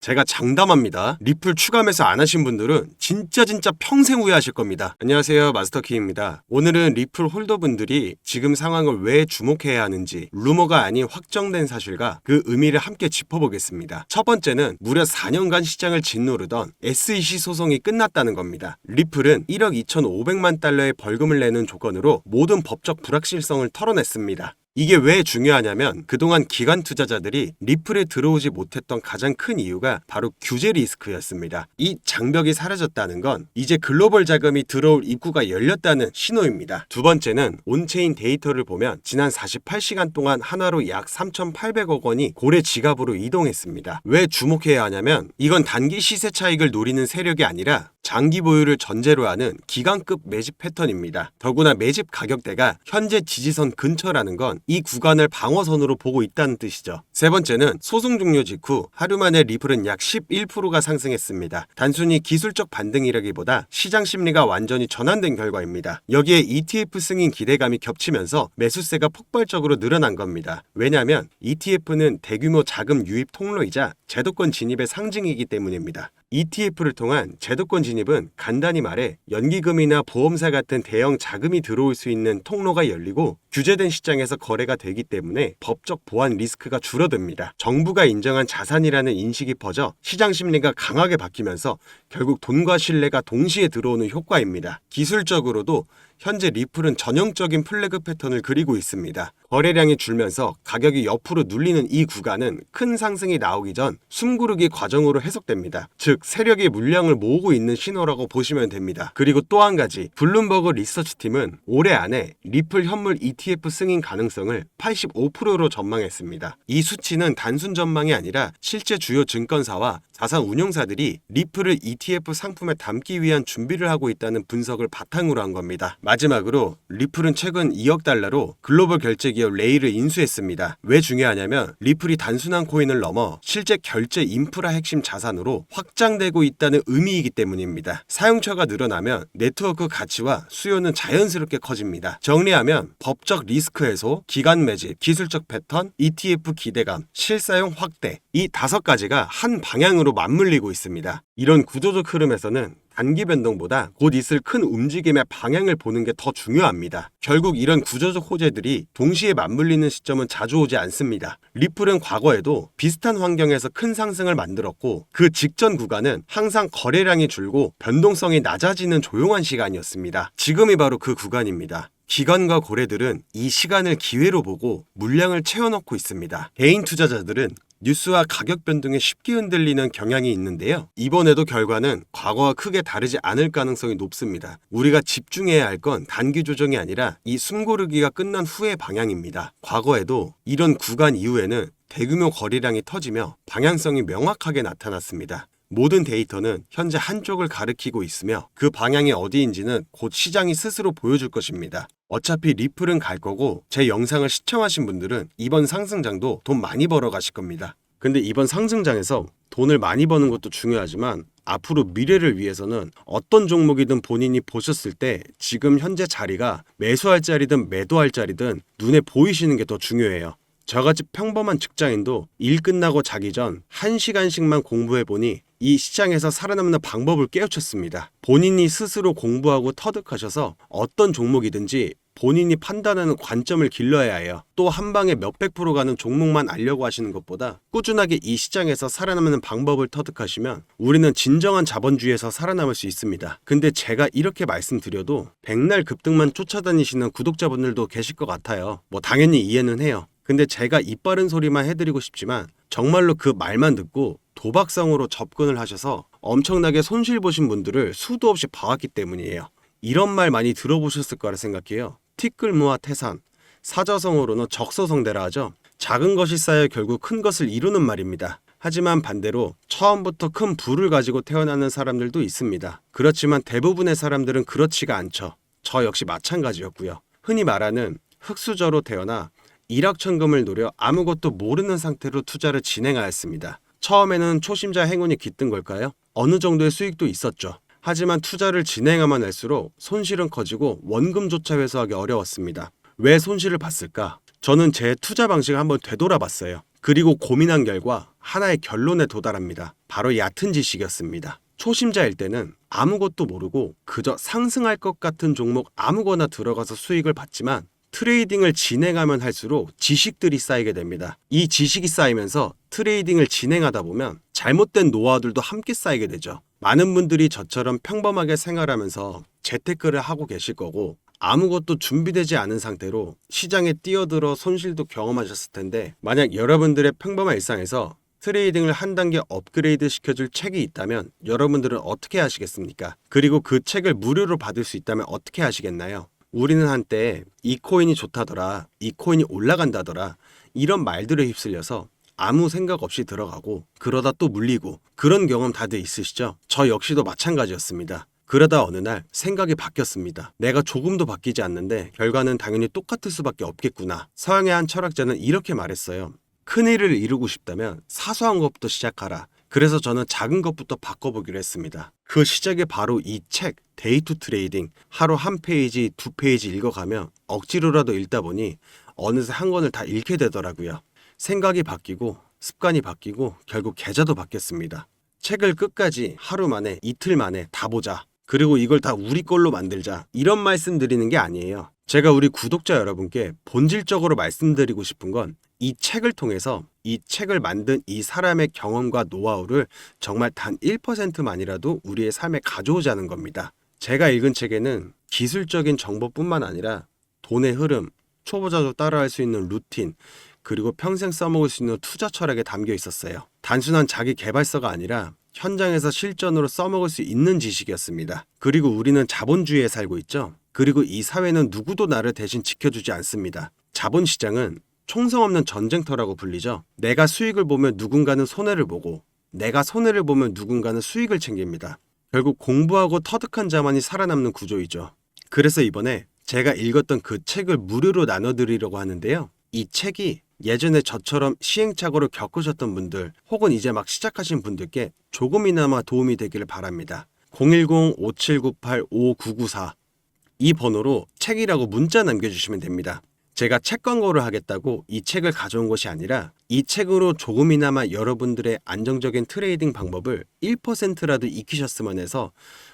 제가 장담합니다. 리플 추가 매수 안 하신 분들은 진짜 평생 후회하실 겁니다. 안녕하세요, 마스터키입니다. 오늘은 리플 홀더분들이 지금 상황을 왜 주목해야 하는지, 루머가 아닌 확정된 사실과 그 의미를 함께 짚어보겠습니다. 첫 번째는 무려 4년간 시장을 짓누르던 SEC 소송이 끝났다는 겁니다. 리플은 1억 2,500만 달러의 벌금을 내는 조건으로 모든 법적 불확실성을 털어냈습니다. 이게 왜 중요하냐면 그동안 기관 투자자들이 리플에 들어오지 못했던 가장 큰 이유가 바로 규제 리스크였습니다. 이 장벽이 사라졌다는 건 이제 글로벌 자금이 들어올 입구가 열렸다는 신호입니다. 두 번째는 온체인 데이터를 보면 지난 48시간 동안 하나로 약 3,800억 원이 고래 지갑으로 이동했습니다. 왜 주목해야 하냐면 이건 단기 시세 차익을 노리는 세력이 아니라 장기 보유를 전제로 하는 기관급 매집 패턴입니다. 더구나 매집 가격대가 현재 지지선 근처라는 건 이 구간을 방어선으로 보고 있다는 뜻이죠. 세 번째는 소송 종료 직후 하루 만에 리플은 약 11%가 상승했습니다. 단순히 기술적 반등이라기보다 시장 심리가 완전히 전환된 결과입니다. 여기에 ETF 승인 기대감이 겹치면서 매수세가 폭발적으로 늘어난 겁니다. 왜냐하면 ETF는 대규모 자금 유입 통로이자 제도권 진입의 상징이기 때문입니다. ETF를 통한 제도권 진입은 간단히 말해 연기금이나 보험사 같은 대형 자금이 들어올 수 있는 통로가 열리고 규제된 시장에서 거래가 되기 때문에 법적 보안 리스크가 줄어듭니다. 정부가 인정한 자산이라는 인식이 퍼져 시장 심리가 강하게 바뀌면서 결국 돈과 신뢰가 동시에 들어오는 효과입니다. 기술적으로도 현재 리플은 전형적인 플래그 패턴을 그리고 있습니다. 거래량이 줄면서 가격이 옆으로 눌리는 이 구간은 큰 상승이 나오기 전 숨고르기 과정으로 해석됩니다. 즉 세력이 물량을 모으고 있는 신호라고 보시면 됩니다. 그리고 또 한 가지, 블룸버그 리서치팀은 올해 안에 리플 현물 ETF 승인 가능성을 85%로 전망했습니다. 이 수치는 단순 전망이 아니라 실제 주요 증권사와 자산 운용사들이 리플을 ETF 상품에 담기 위한 준비를 하고 있다는 분석을 바탕으로 한 겁니다. 마지막으로 리플은 최근 2억 달러로 글로벌 결제 기업 레이를 인수했습니다. 왜 중요하냐면 리플이 단순한 코인을 넘어 실제 결제 인프라 핵심 자산으로 확장되고 있다는 의미이기 때문입니다. 사용처가 늘어나면 네트워크 가치와 수요는 자연스럽게 커집니다. 정리하면 법적 리스크 해소, 기관 매집, 기술적 패턴, ETF 기대감, 실사용 확대, 이 5가지가 한 방향으로 맞물리고 있습니다. 이런 구조적 흐름에서는 단기 변동보다 곧 있을 큰 움직임의 방향을 보는 게 더 중요합니다. 결국 이런 구조적 호재들이 동시에 맞물리는 시점은 자주 오지 않습니다. 리플은 과거에도 비슷한 환경에서 큰 상승을 만들었고 그 직전 구간은 항상 거래량이 줄고 변동성이 낮아지는 조용한 시간이었습니다. 지금이 바로 그 구간입니다. 기관과 고래들은 이 시간을 기회로 보고 물량을 채워넣고 있습니다. 개인 투자자들은 뉴스와 가격 변동에 쉽게 흔들리는 경향이 있는데요. 이번에도 결과는 과거와 크게 다르지 않을 가능성이 높습니다. 우리가 집중해야 할 건 단기 조정이 아니라 이 숨고르기가 끝난 후의 방향입니다. 과거에도 이런 구간 이후에는 대규모 거래량이 터지며 방향성이 명확하게 나타났습니다. 모든 데이터는 현재 한쪽을 가리키고 있으며 그 방향이 어디인지는 곧 시장이 스스로 보여줄 것입니다. 어차피 리플은 갈 거고 제 영상을 시청하신 분들은 이번 상승장도 돈 많이 벌어 가실 겁니다. 근데 이번 상승장에서 돈을 많이 버는 것도 중요하지만 앞으로 미래를 위해서는 어떤 종목이든 본인이 보셨을 때 지금 현재 자리가 매수할 자리든 매도할 자리든 눈에 보이시는 게 더 중요해요. 저같이 평범한 직장인도 일 끝나고 자기 전 1시간씩만 공부해보니 이 시장에서 살아남는 방법을 깨우쳤습니다. 본인이 스스로 공부하고 터득하셔서 어떤 종목이든지 본인이 판단하는 관점을 길러야 해요. 또 한 방에 몇백 프로 가는 종목만 알려고 하시는 것보다 꾸준하게 이 시장에서 살아남는 방법을 터득하시면 우리는 진정한 자본주의에서 살아남을 수 있습니다. 근데 제가 이렇게 말씀드려도 백날 급등만 쫓아다니시는 구독자분들도 계실 것 같아요. 당연히 이해는 해요. 근데 제가 입 바른 소리만 해드리고 싶지만 정말로 그 말만 듣고 도박성으로 접근을 하셔서 엄청나게 손실 보신 분들을 수도 없이 봐왔기 때문이에요. 이런 말 많이 들어보셨을 거라 생각해요. 티끌모아 태산, 사자성어로는 적서성대라 하죠. 작은 것이 쌓여 결국 큰 것을 이루는 말입니다. 하지만 반대로 처음부터 큰 부를 가지고 태어나는 사람들도 있습니다. 그렇지만 대부분의 사람들은 그렇지가 않죠. 저 역시 마찬가지였고요. 흔히 말하는 흙수저로 태어나 일확천금을 노려 아무것도 모르는 상태로 투자를 진행하였습니다. 처음에는 초심자 행운이 깃든 걸까요? 어느 정도의 수익도 있었죠. 하지만 투자를 진행하면 할수록 손실은 커지고 원금조차 회수하기 어려웠습니다. 왜 손실을 봤을까? 저는 제 투자 방식을 한번 되돌아봤어요. 그리고 고민한 결과 하나의 결론에 도달합니다. 바로 얕은 지식이었습니다. 초심자일 때는 아무것도 모르고 그저 상승할 것 같은 종목 아무거나 들어가서 수익을 봤지만 트레이딩을 진행하면 할수록 지식들이 쌓이게 됩니다. 이 지식이 쌓이면서 트레이딩을 진행하다 보면 잘못된 노하우들도 함께 쌓이게 되죠. 많은 분들이 저처럼 평범하게 생활하면서 재테크를 하고 계실 거고 아무것도 준비되지 않은 상태로 시장에 뛰어들어 손실도 경험하셨을 텐데 만약 여러분들의 평범한 일상에서 트레이딩을 한 단계 업그레이드 시켜줄 책이 있다면 여러분들은 어떻게 하시겠습니까? 그리고 그 책을 무료로 받을 수 있다면 어떻게 하시겠나요? 우리는 한때 이 코인이 좋다더라, 이 코인이 올라간다더라 이런 말들에 휩쓸려서 아무 생각 없이 들어가고 그러다 또 물리고 그런 경험 다들 있으시죠? 저 역시도 마찬가지였습니다. 그러다 어느 날 생각이 바뀌었습니다. 내가 조금도 바뀌지 않는데 결과는 당연히 똑같을 수밖에 없겠구나. 서양의 한 철학자는 이렇게 말했어요. 큰 일을 이루고 싶다면 사소한 것부터 시작하라. 그래서 저는 작은 것부터 바꿔보기로 했습니다. 그 시작이 바로 이 책 데이 투 트레이딩. 하루 한 페이지, 두 페이지 읽어가며 억지로라도 읽다 보니 어느새 한 권을 다 읽게 되더라고요. 생각이 바뀌고 습관이 바뀌고 결국 계좌도 바뀌었습니다. 책을 끝까지 하루 만에 이틀 만에 다 보자. 그리고 이걸 다 우리 걸로 만들자. 이런 말씀 드리는 게 아니에요. 제가 우리 구독자 여러분께 본질적으로 말씀드리고 싶은 건 이 책을 통해서 이 책을 만든 이 사람의 경험과 노하우를 정말 단 1%만이라도 우리의 삶에 가져오자는 겁니다. 제가 읽은 책에는 기술적인 정보뿐만 아니라 돈의 흐름, 초보자도 따라할 수 있는 루틴, 그리고 평생 써먹을 수 있는 투자 철학에 담겨 있었어요. 단순한 자기 개발서가 아니라 현장에서 실전으로 써먹을 수 있는 지식이었습니다. 그리고 우리는 자본주의에 살고 있죠. 그리고 이 사회는 누구도 나를 대신 지켜주지 않습니다. 자본시장은 총성 없는 전쟁터라고 불리죠. 내가 수익을 보면 누군가는 손해를 보고 내가 손해를 보면 누군가는 수익을 챙깁니다. 결국 공부하고 터득한 자만이 살아남는 구조이죠. 그래서 이번에 제가 읽었던 그 책을 무료로 나눠드리려고 하는데요. 이 책이 예전에 저처럼 시행착오를 겪으셨던 분들 혹은 이제 막 시작하신 분들께 조금이나마 도움이 되기를 바랍니다. 010-5798-5994 이 번호로 책이라고 문자 남겨주시면 됩니다. 제가 책 광고를 하겠다고 이 책을 가져온 것이 아니라 이 책으로 조금이나마 여러분들의 안정적인 트레이딩 방법을 1%라도 익히셨으면 해서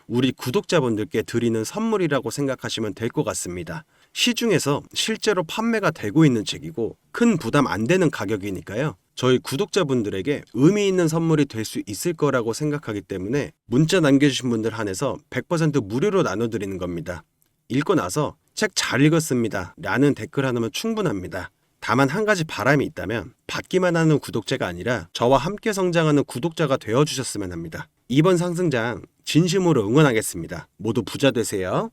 우리 구독자분들께 드리는 선물이라고 생각하시면 될 것 같습니다. 시중에서 실제로 판매가 되고 있는 책이고 큰 부담 안 되는 가격이니까요. 저희 구독자분들에게 의미 있는 선물이 될 수 있을 거라고 생각하기 때문에 문자 남겨주신 분들 한해서 100% 무료로 나눠드리는 겁니다. 읽고 나서 책 잘 읽었습니다 라는 댓글 하나면 충분합니다. 다만 한 가지 바람이 있다면 받기만 하는 구독자가 아니라 저와 함께 성장하는 구독자가 되어주셨으면 합니다. 이번 상승장 진심으로 응원하겠습니다. 모두 부자 되세요.